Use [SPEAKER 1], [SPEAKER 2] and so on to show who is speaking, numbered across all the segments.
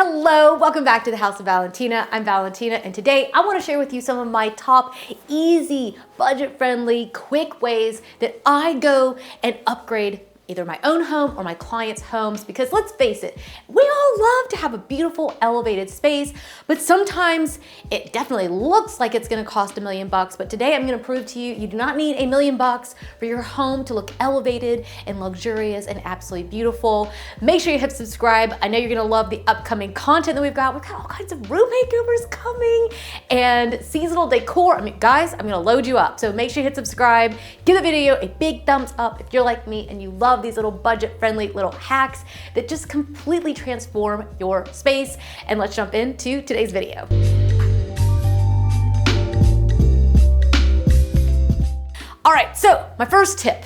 [SPEAKER 1] Hello, welcome back to the House of Valentina. I'm Valentina, and today I want to share with you some of my top easy, budget-friendly, quick ways that I go and upgrade either my own home or my clients' homes, because let's face it, we all love to have a beautiful elevated space, but sometimes it definitely looks like it's gonna cost $1 million. But today I'm gonna prove to you, you do not need $1 million for your home to look elevated and luxurious and absolutely beautiful. Make sure you hit subscribe. I know you're gonna love the upcoming content that we've got. We've got all kinds of room makeovers coming and seasonal decor. I mean, guys, I'm gonna load you up. So make sure you hit subscribe. Give the video a big thumbs up if you're like me and you love these little budget-friendly little hacks that just completely transform your space. And let's jump into today's video. All right, so my first tip.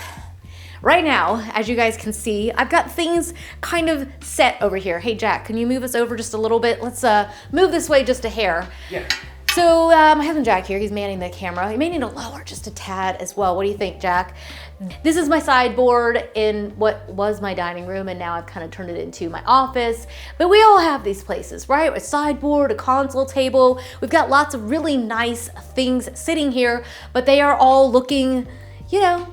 [SPEAKER 1] Right now, as you guys can see, I've got things kind of set over here. Hey Jack, can you move us over just a little bit? Let's move this way just a hair.
[SPEAKER 2] Yeah.
[SPEAKER 1] So my husband Jack here, he's manning the camera. He may need to lower just a tad as well. What do you think, Jack? This is my sideboard in what was my dining room, and now I've kind of turned it into my office. But we all have these places, right? A sideboard, a console table. We've got lots of really nice things sitting here, but they are all looking, you know,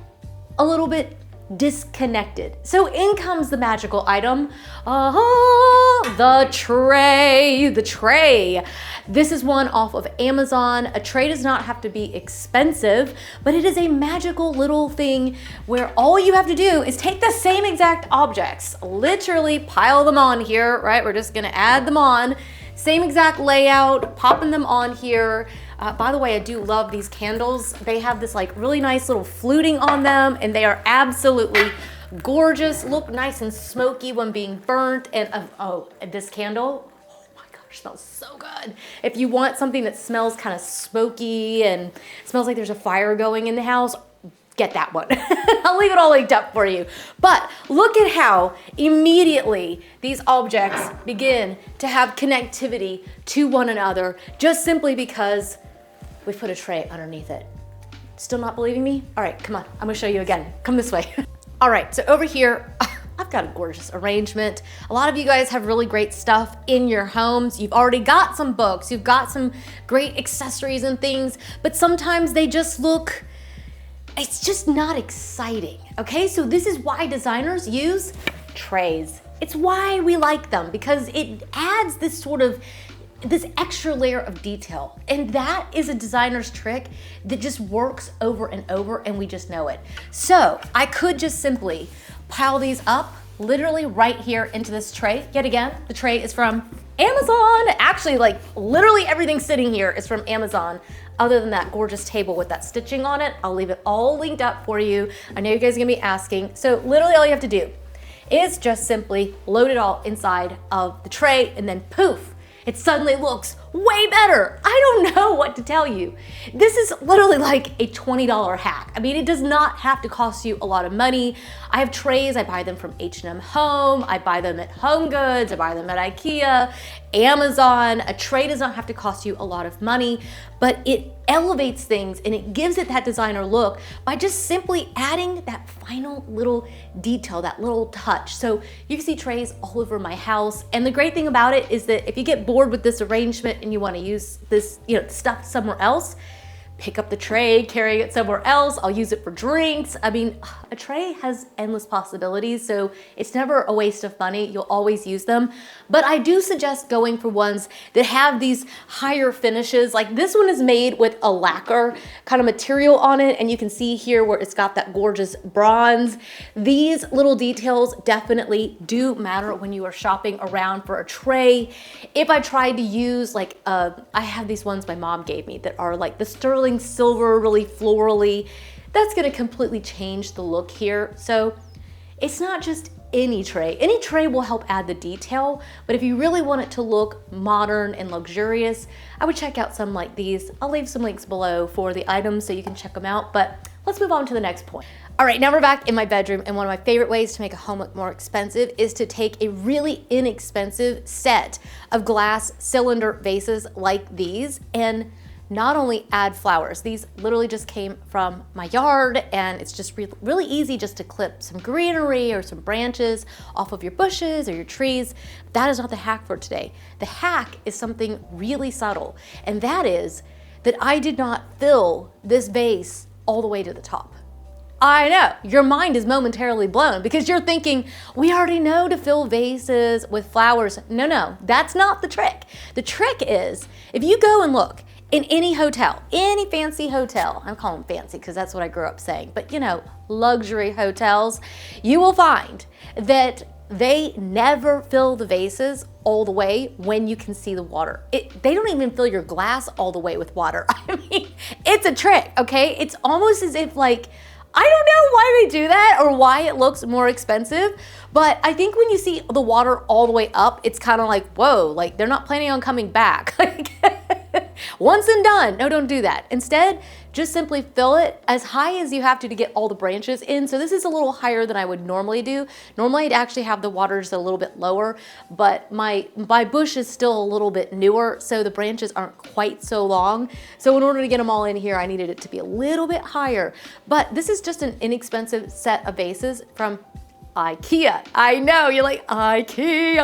[SPEAKER 1] a little bit disconnected. So in comes the magical item, the tray. The tray. This is one off of Amazon. A tray does not have to be expensive, but it is a magical little thing where all you have to do is take the same exact objects, literally pile them on here, right? We're just gonna add them on. Same exact layout, popping them on here. By the way, I do love these candles. They have this like really nice little fluting on them, and they are absolutely gorgeous. Look nice and smoky when being burnt. And this candle, oh my gosh, smells so good. If you want something that smells kind of smoky and smells like there's a fire going in the house, get that one. I'll leave it all linked up for you. But look at how immediately these objects begin to have connectivity to one another, just simply because we put a tray underneath it. Still not believing me? All right, come on, I'm gonna show you again. Come this way. All right, so over here, I've got a gorgeous arrangement. A lot of you guys have really great stuff in your homes. You've already got some books, you've got some great accessories and things, but sometimes they just look, it's just not exciting, okay? So this is why designers use trays. It's why we like them, because it adds this sort of, this extra layer of detail. And that is a designer's trick that just works over and over, and we just know it. So I could just simply pile these up literally right here into this tray. Yet again, the tray is from Amazon. Actually, like literally everything sitting here is from Amazon, other than that gorgeous table with that stitching on it. I'll leave it all linked up for you. I know you guys are gonna be asking. So literally all you have to do is just simply load it all inside of the tray, and then poof, it suddenly looks way better. I don't know what to tell you. This is literally like a $20 hack. I mean, it does not have to cost you a lot of money. I have trays, I buy them from H&M Home, I buy them at Homegoods, I buy them at IKEA, Amazon. A tray does not have to cost you a lot of money, but it elevates things and it gives it that designer look by just simply adding that final little detail, that little touch. So you can see trays all over my house. And the great thing about it is that if you get bored with this arrangement and you want to use this, stuff somewhere else, pick up the tray, carry it somewhere else. I'll use it for drinks. I mean, a tray has endless possibilities, so it's never a waste of money. You'll always use them. But I do suggest going for ones that have these higher finishes. Like this one is made with a lacquer kind of material on it, and you can see here where it's got that gorgeous bronze. These little details definitely do matter when you are shopping around for a tray. If I tried to use like, I have these ones my mom gave me that are like the sterling silver, really florally, that's gonna completely change the look here. So it's not just any tray. Any tray will help add the detail, but if you really want it to look modern and luxurious, I would check out some like these. I'll leave some links below for the items so you can check them out, but let's move on to the next point. All right, now we're back in my bedroom, and one of my favorite ways to make a home look more expensive is to take a really inexpensive set of glass cylinder vases like these and not only add flowers, these literally just came from my yard, and it's just really easy just to clip some greenery or some branches off of your bushes or your trees. That is not the hack for today. The hack is something really subtle, and that is that I did not fill this vase all the way to the top. I know, your mind is momentarily blown because you're thinking, we already know to fill vases with flowers. No, that's not the trick. The trick is, if you go and look in any hotel, any fancy hotel, I'm calling them fancy because that's what I grew up saying, but you know, luxury hotels, you will find that they never fill the vases all the way when you can see the water. They don't even fill your glass all the way with water. I mean, it's a trick, okay? It's almost as if like, I don't know why they do that or why it looks more expensive, but I think when you see the water all the way up, it's kind of like, whoa, like they're not planning on coming back. Like, once and done. No, don't do that. Instead, just simply fill it as high as you have to get all the branches in. So this is a little higher than I would normally do. Normally I'd actually have the water just a little bit lower, but my bush is still a little bit newer, so the branches aren't quite so long. So in order to get them all in here, I needed it to be a little bit higher. But this is just an inexpensive set of vases from IKEA. I know, you're like, IKEA.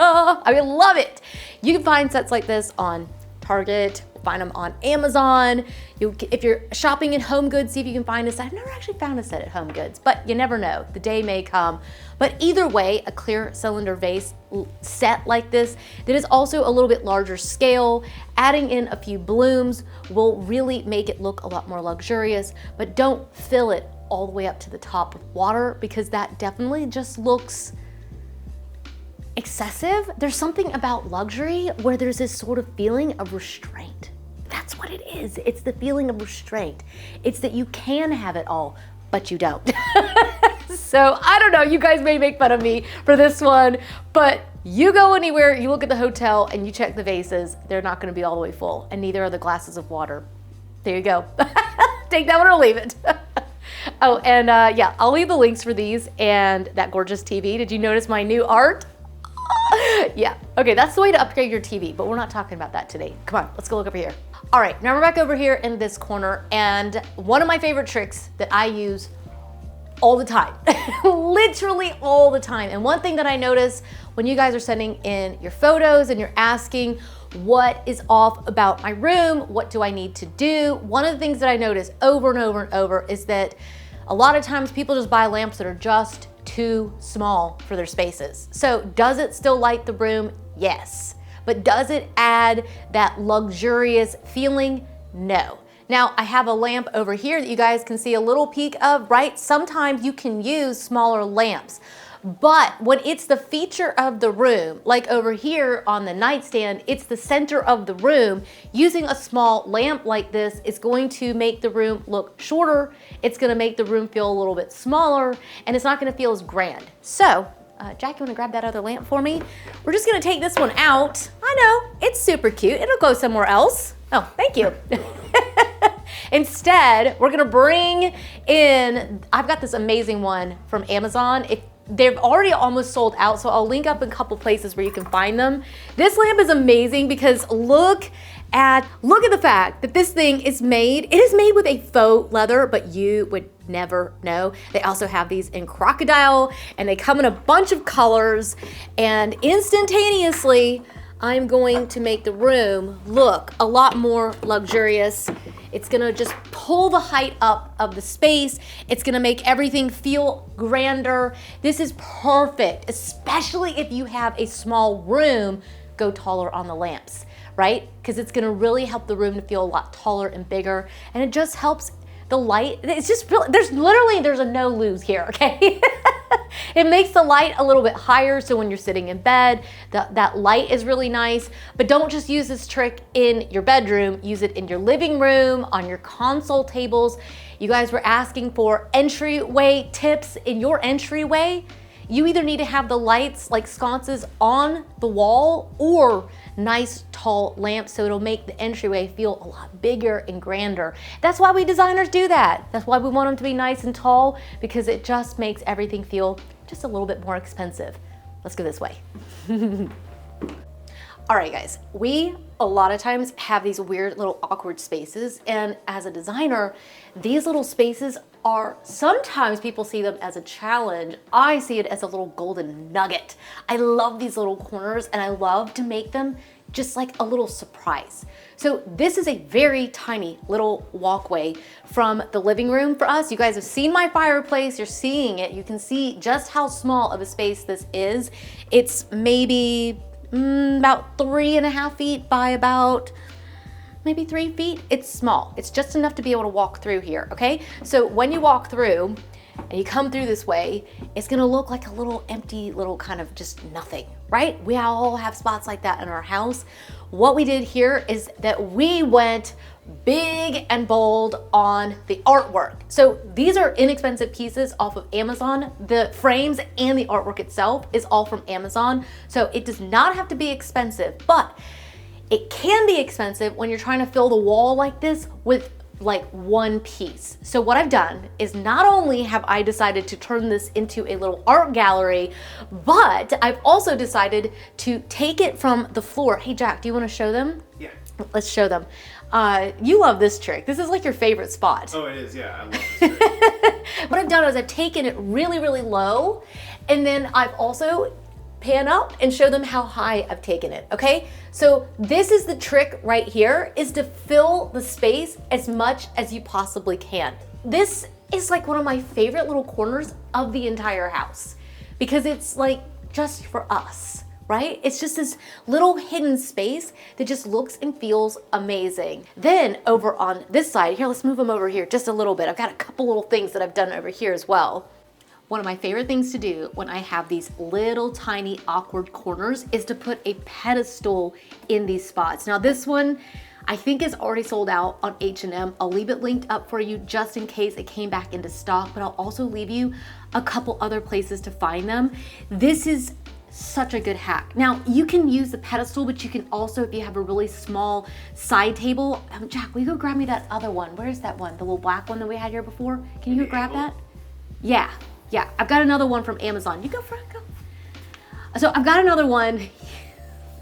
[SPEAKER 1] I love it. You can find sets like this on Target, find them on Amazon. If you're shopping in Homegoods, see if you can find a set. I've never actually found a set at Homegoods, but you never know. The day may come. But either way, a clear cylinder vase set like this that is also a little bit larger scale, adding in a few blooms will really make it look a lot more luxurious, but don't fill it all the way up to the top with water because that definitely just looks excessive. There's something about luxury where there's this sort of feeling of restraint. That's what it is. It's the feeling of restraint. It's that you can have it all, but you don't. So I don't know, you guys may make fun of me for this one, but you go anywhere, you look at the hotel and you check the vases, they're not gonna be all the way full, and neither are the glasses of water. There you go. Take that one or leave it. Oh, and yeah, I'll leave the links for these and that gorgeous TV. Did you notice my new art? Yeah, okay, that's the way to upgrade your TV, but we're not talking about that today. Come on, let's go look over here. All right, now we're back over here in this corner, and one of my favorite tricks that I use all the time, literally all the time. And one thing that I notice when you guys are sending in your photos and you're asking what is off about my room, what do I need to do? One of the things that I notice over and over and over is that a lot of times people just buy lamps that are just too small for their spaces. So does it still light the room? Yes. But does it add that luxurious feeling? No. Now I have a lamp over here that you guys can see a little peek of, right? Sometimes you can use smaller lamps, but when it's the feature of the room, like over here on the nightstand, it's the center of the room, using a small lamp like this is going to make the room look shorter. It's gonna make the room feel a little bit smaller, and it's not gonna feel as grand. So, Jack, you wanna grab that other lamp for me? We're just gonna take this one out. I know, it's super cute. It'll go somewhere else. Oh, thank you. Instead, we're gonna bring in, I've got this amazing one from Amazon. They've already almost sold out, so I'll link up a couple places where you can find them. This lamp is amazing because look at the fact that this thing is made, it is made with a faux leather, but you would never know. They also have these in crocodile, and they come in a bunch of colors, and instantaneously, I'm going to make the room look a lot more luxurious. It's gonna just pull the height up of the space. It's gonna make everything feel grander. This is perfect, especially if you have a small room, go taller on the lamps, right? Because it's gonna really help the room to feel a lot taller and bigger, and it just helps the light. It's just, there's a no lose here, okay? It makes the light a little bit higher, so when you're sitting in bed, that light is really nice. But don't just use this trick in your bedroom, use it in your living room, on your console tables. You guys were asking for entryway tips in your entryway. You either need to have the lights like sconces on the wall or nice tall lamps, so it'll make the entryway feel a lot bigger and grander. That's why we designers do that. That's why we want them to be nice and tall, because it just makes everything feel just a little bit more expensive. Let's go this way. All All right, guys, we a lot of times have these weird little awkward spaces, and as a designer, these little spaces are, sometimes people see them as a challenge. I see it as a little golden nugget. I love these little corners, and I love to make them just like a little surprise. So this is a very tiny little walkway from the living room for us. You guys have seen my fireplace, you're seeing it. You can see just how small of a space this is. It's maybe about 3.5 feet by about maybe 3 feet. It's small. It's just enough to be able to walk through here, okay? So when you walk through and you come through this way, it's gonna look like a little empty little kind of just nothing, right? We all have spots like that in our house. What we did here is that we went big and bold on the artwork. So these are inexpensive pieces off of Amazon. The frames and the artwork itself is all from Amazon. So it does not have to be expensive, but it can be expensive when you're trying to fill the wall like this with like one piece. So what I've done is not only have I decided to turn this into a little art gallery, but I've also decided to take it from the floor. Hey Jack, do you want to show them?
[SPEAKER 2] Yeah.
[SPEAKER 1] Let's show them. You love this trick. This is like your favorite spot.
[SPEAKER 2] Oh, it is, yeah, I love this trick.
[SPEAKER 1] What I've done is I've taken it really, really low, and then I've also pan up and show them how high I've taken it, okay? So this is the trick right here, is to fill the space as much as you possibly can. This is like one of my favorite little corners of the entire house because it's like just for us, right? It's just this little hidden space that just looks and feels amazing. Then over on this side, here, let's move them over here just a little bit. I've got a couple little things that I've done over here as well. One of my favorite things to do when I have these little tiny awkward corners is to put a pedestal in these spots. Now this one, I think is already sold out on H&M. I'll leave it linked up for you just in case it came back into stock, but I'll also leave you a couple other places to find them. This is such a good hack. Now you can use the pedestal, but you can also, if you have a really small side table, Jack, will you go grab me that other one? Where's that one? The little black one that we had here before? Can you go grab that? Yeah. Yeah, I've got another one from Amazon. You go for it, go. So I've got another one.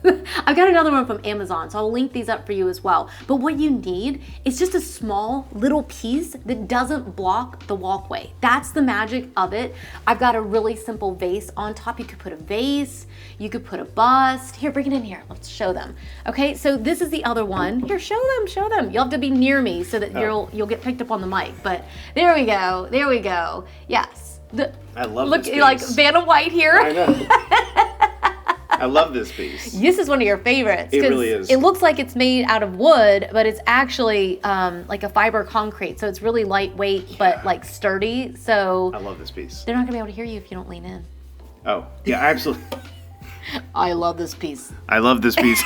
[SPEAKER 1] I've got another one from Amazon, so I'll link these up for you as well. But what you need is just a small little piece that doesn't block the walkway. That's the magic of it. I've got a really simple vase on top. You could put a vase, you could put a bust. Here, bring it in here. Let's show them. Okay, so this is the other one. Here, show them, show them. You'll have to be near me so that you'll get picked up on the mic. But there we go, there we go. Yes.
[SPEAKER 2] I love
[SPEAKER 1] look,
[SPEAKER 2] this piece.
[SPEAKER 1] Like Vanna White here.
[SPEAKER 2] I know. I love this piece.
[SPEAKER 1] This is one of your favorites.
[SPEAKER 2] It really is.
[SPEAKER 1] It looks like it's made out of wood, but it's actually like a fiber concrete. So it's really lightweight, but like sturdy. So
[SPEAKER 2] I love this piece.
[SPEAKER 1] They're not gonna be able to hear you if you don't lean in.
[SPEAKER 2] Oh, yeah, absolutely.
[SPEAKER 1] I love this piece.
[SPEAKER 2] I love this piece.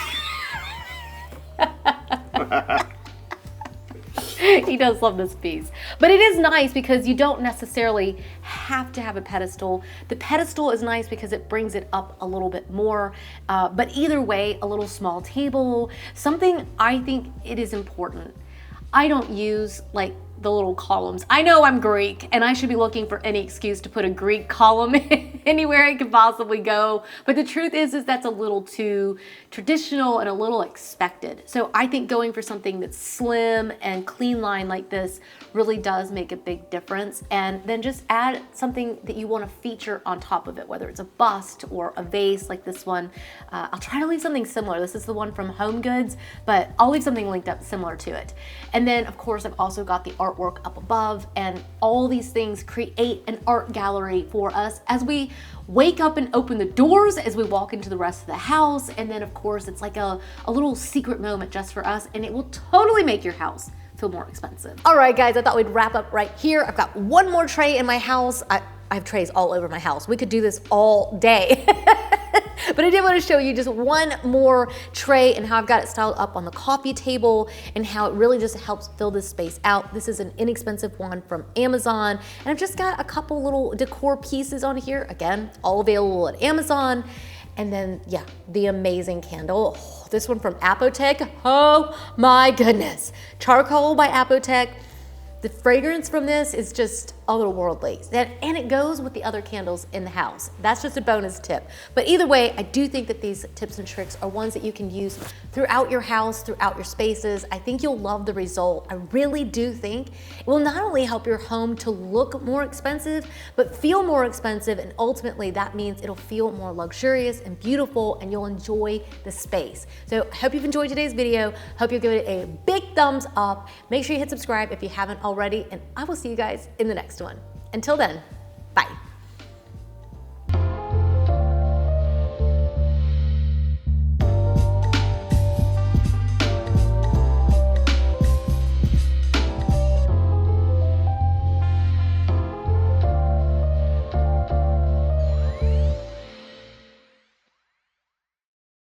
[SPEAKER 1] He does love this piece. But it is nice because you don't necessarily have to have a pedestal. The pedestal is nice because it brings it up a little bit more. But either way, a little small table, something I think it is important. I don't use like the little columns. I know I'm Greek and I should be looking for any excuse to put a Greek column anywhere it could possibly go. But the truth is that's a little too traditional and a little expected. So I think going for something that's slim and clean line like this really does make a big difference. And then just add something that you want to feature on top of it, whether it's a bust or a vase like this one. I'll try to leave something similar. This is the one from Homegoods, but I'll leave something linked up similar to it. And then of course I've also got the artwork up above, and all these things create an art gallery for us as we wake up and open the doors, as we walk into the rest of the house. And then of course it's like a little secret moment just for us, and it will totally make your house feel more expensive. All right guys, I thought we'd wrap up right here. I've got one more tray in my house. I have trays all over my house. We could do this all day. But I did want to show you just one more tray and how I've got it styled up on the coffee table and how it really just helps fill this space out. This is an inexpensive one from Amazon, and I've just got a couple little decor pieces on here. Again, all available at Amazon. And then, yeah, the amazing candle. Oh, this one from Apotec. Oh my goodness. Charcoal by Apotec. The fragrance from this is just otherworldly. And it goes with the other candles in the house. That's just a bonus tip. But either way, I do think that these tips and tricks are ones that you can use throughout your house, throughout your spaces. I think you'll love the result. I really do think it will not only help your home to look more expensive, but feel more expensive. And ultimately that means it'll feel more luxurious and beautiful, and you'll enjoy the space. So I hope you've enjoyed today's video. Hope you'll give it a big thumbs up. Make sure you hit subscribe if you haven't already, and I will see you guys in the next one. Until then.